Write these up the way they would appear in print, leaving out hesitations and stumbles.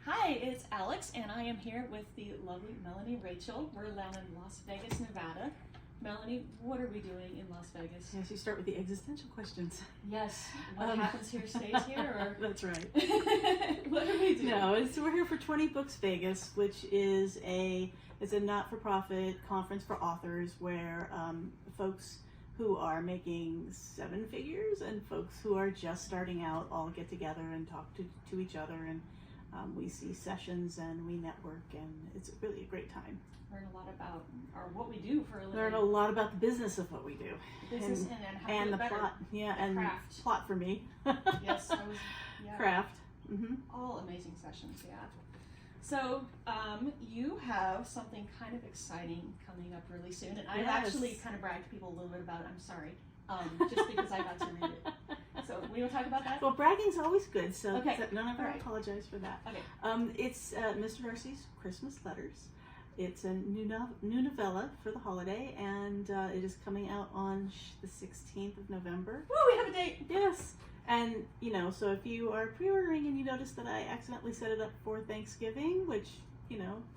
Hi, it's Alex, and I am here with the lovely Melanie Rachel. We're down in Las Vegas, Nevada. Melanie, what are we doing in Las Vegas? Yes, you start with the existential questions. Yes, what happens here stays here, or That's right. what are we doing? No, we're here for 20 Books Vegas, which is it's a not-for-profit conference for authors where folks who are making seven figures and folks who are just starting out all get together and talk to each other, and we see sessions and we network, and it's really a great time. Learn a lot about what we do for a living. Learn a lot about the business of what we do. Business and how to do and it the better. plot. Yeah, the and craft. Plot for me. Yes, I was, yeah. Craft. Mm-hmm. All amazing sessions, yeah. So, you have something kind of exciting coming up really soon, and I've Yes. actually kind of bragged to people a little bit about it. I'm sorry, just because I got to read it. So, we will talk about that. Well, bragging's always good, so Okay. none of All us right. apologize for that. Okay. It's Mr. Darcy's Christmas Letters. It's a new novella for the holiday, and it is coming out on the 16th of November. Woo, we have a date. Yes, and so if you are pre-ordering and you notice that I accidentally set it up for Thanksgiving, which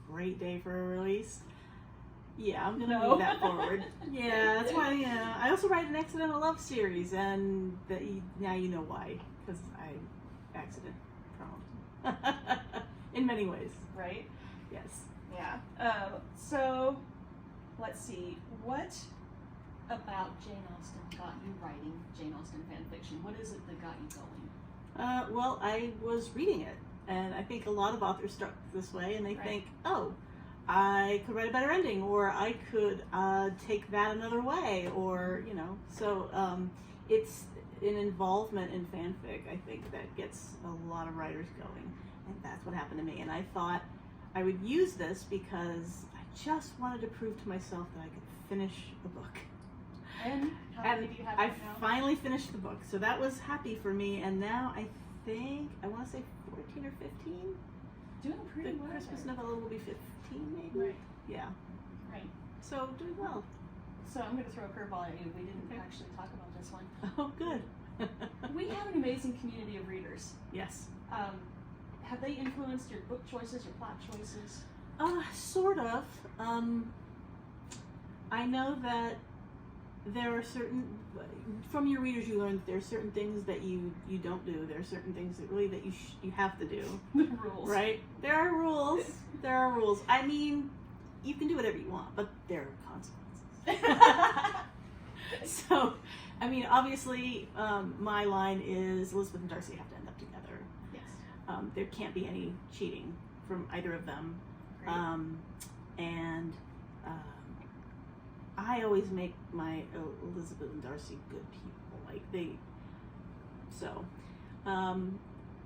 great day for a release. Yeah, I'm gonna move that forward. Yeah, that's why. I also write an accidental love series, and now you know why, because I accident prone in many ways. Right? Yes. Yeah. So, let's see. What about Jane Austen got you writing Jane Austen fan fiction? What is it that got you going? Well, I was reading it, and I think a lot of authors start this way, and they Right. think, oh, I could write a better ending, or I could take that another way, or So it's an involvement in fanfic, I think, that gets a lot of writers going, and that's what happened to me. And I thought I would use this because I just wanted to prove to myself that I could finish a book. And how many do you have I right now? finally finished the book, so that was happy for me. And now I think I want to say 14 or 15. Doing pretty The well. Christmas there. novella will be 15, maybe. Right. Yeah. Right. So doing well. So I'm going to throw a curveball at you. We didn't Okay. actually talk about this one. Oh, good. We have an amazing community of readers. Yes. Have they influenced your book choices, your plot choices? Sort of. I know that there are from your readers you learn that there are certain things that you don't do. There are certain things that really that you have to do. The rules. Right? There are rules. There are rules. I mean, you can do whatever you want, but there are consequences. So, I mean, obviously, my line is Elizabeth and Darcy have to end up together. Yes. There can't be any cheating from either of them. Great. And I always make my Elizabeth and Darcy good people.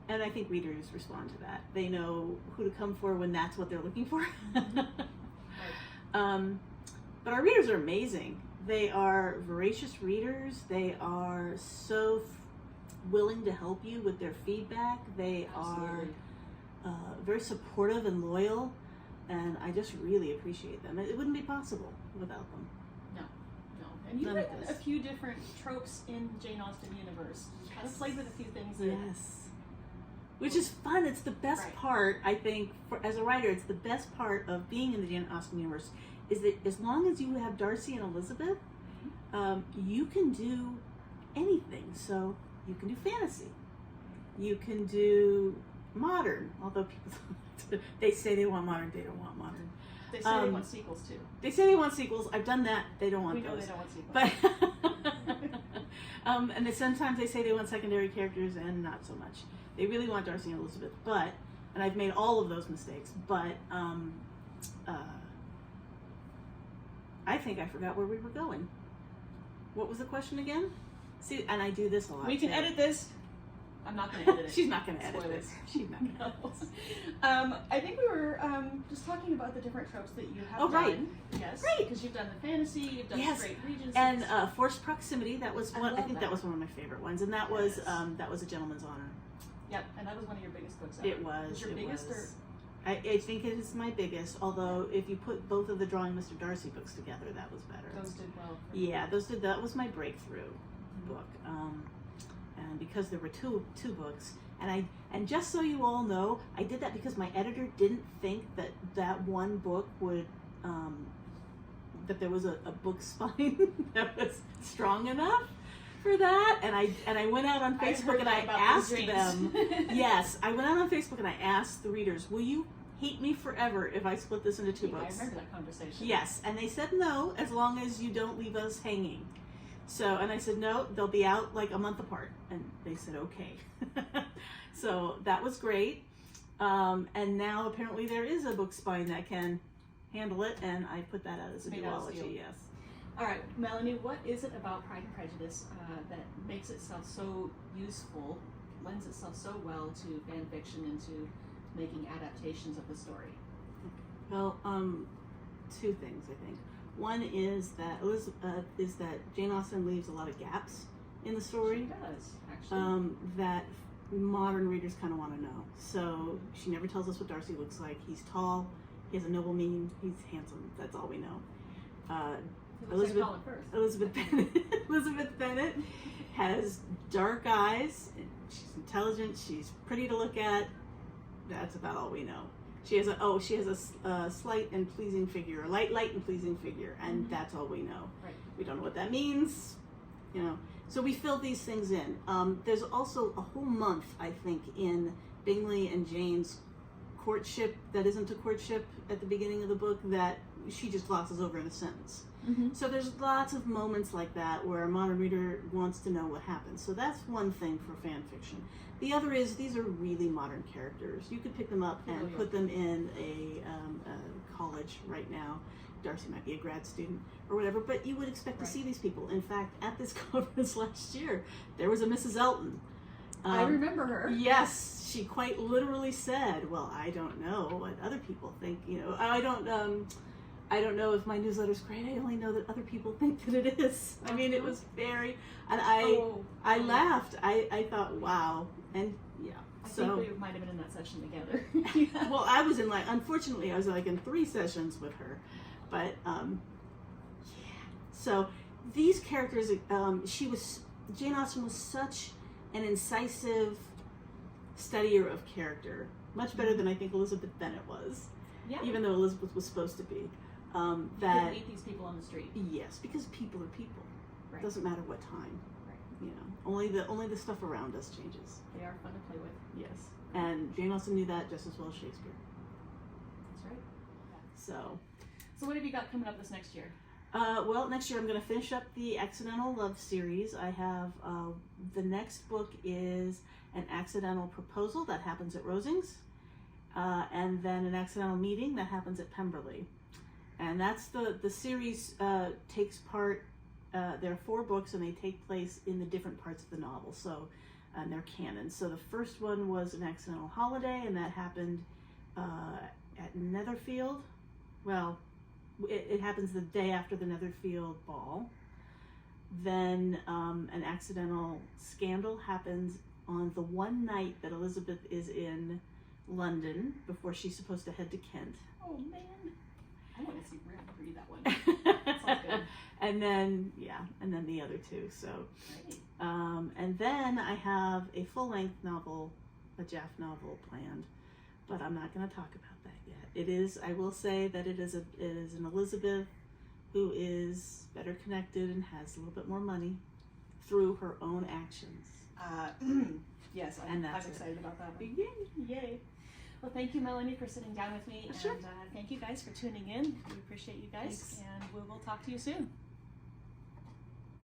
And I think readers respond to that. They know who to come for when that's what they're looking for. Right. But our readers are amazing. They are voracious readers. They are so willing to help you with their feedback. They Absolutely. are very supportive and loyal, and I just really appreciate them. It wouldn't be possible without them. No. And you've None of written this. a few different tropes in Jane Austen universe. You kind of played with a few things that Yes. Which is fun. It's the best Right. part, I think, as a writer. It's the best part of being in the Jane Austen universe is that as long as you have Darcy and Elizabeth, you can do anything. So you can do fantasy. You can do modern, although people they say they want modern, they don't want modern. they say they want sequels too. They say they want sequels. I've done that. They don't want We know those. they don't want sequels. But and sometimes they say they want secondary characters, and not so much. They really want Darcy and Elizabeth, and I've made all of those mistakes. But I think I forgot where we were going. What was the question again? See, and I do this a lot. We can too. edit this. I'm not going to edit it. She's not going to edit Spoilers. this. She's not going to edit this. I think we were just talking about the different tropes that you have Oh, done. right. Yes. Right. Because you've done the fantasy, you've done Yes. the great regencies. And forced proximity. That was one. I love think that. that was one of my favorite ones, and that was Yes. A Gentleman's Honor. Yep, and that was one of your biggest books ever. It was. your it biggest was. I think it is my biggest. Although if you put both of the Drawing Mr. Darcy books together, that was better. or those did well. Yeah, that was my breakthrough book. And because there were two books, and And just so you all know, I did that because my editor didn't think that that one book would, that there was a book spine that was strong enough for that. And I went out on Facebook and I asked them, yes, I went out on Facebook and I asked the readers, will you hate me forever if I split this into 2 books? I remember that conversation. Yes, and they said no, as long as you don't leave us hanging. So, and I said, no, they'll be out like a month apart. And they said, okay. So that was great. And now apparently there is a book spine that can handle it, and I put that out as a duology, yes. All right, Melanie, what is it about Pride and Prejudice that makes itself so useful, lends itself so well to fan fiction and to making adaptations of the story? Well, 2 things, I think. One is that Jane Austen leaves a lot of gaps in the story. She does, actually. That modern readers kind of want to know. So she never tells us what Darcy looks like. He's tall, he has a noble mien, he's handsome. That's all we know. Elizabeth Bennet has dark eyes. She's intelligent. She's pretty to look at. That's about all we know. She has a slight and pleasing figure, a light and pleasing figure, and that's all we know. Right. We don't know what that means, you know. So we fill these things in. There's also a whole month, I think, in Bingley and Jane's courtship that isn't a courtship at the beginning of the book that she just glosses over in a sentence. Mm-hmm. So there's lots of moments like that where a modern reader wants to know what happens. So that's one thing for fan fiction. The other is these are really modern characters. You could pick them up and put them in a college right now. Darcy might be a grad student or whatever, but you would expect to see these people. In fact, at this conference last year, there was a Mrs. Elton. I remember her. Yes, she quite literally said, "Well, I don't know what other people think. You know, I don't know if my newsletter's great. I only know that other people think that it is." I mean, it was very, and I laughed. I thought, wow, and yeah. I think we might have been in that session together. Well, I was in unfortunately, I was in 3 sessions with her, but yeah. So these characters, Jane Austen was such an incisive studier of character, much better than I think Elizabeth Bennet was. Yeah. Even though Elizabeth was supposed to be. You That meet these people on the street. Yes, because people are people. Right. It doesn't matter what time. Right. You know, only the stuff around us changes. They are fun to play with. Yes, and Jane Austen knew that just as well as Shakespeare. That's right. So what have you got coming up this next year? Well, next year I'm going to finish up the Accidental Love series. I have the next book is an accidental proposal that happens at Rosings, and then an accidental meeting that happens at Pemberley. And that's the series takes part, there are 4 books and they take place in the different parts of the novel, so and they're canon. So the first one was An Accidental Holiday, and that happened at Netherfield. Well, it happens the day after the Netherfield ball. Then An Accidental Scandal happens on the one night that Elizabeth is in London before she's supposed to head to Kent. Oh man, I want to read that one. Sounds good. And then the other 2. So, Great. And then I have a full-length novel, a Jaff novel planned, but I'm not going to talk about that yet. It is. I will say that it is an Elizabeth who is better connected and has a little bit more money through her own actions. Yes, I'm excited about that one. Yay! Well, thank you, Melanie, for sitting down with me. Sure. And thank you guys for tuning in. We appreciate you guys. Thanks. And we will talk to you soon.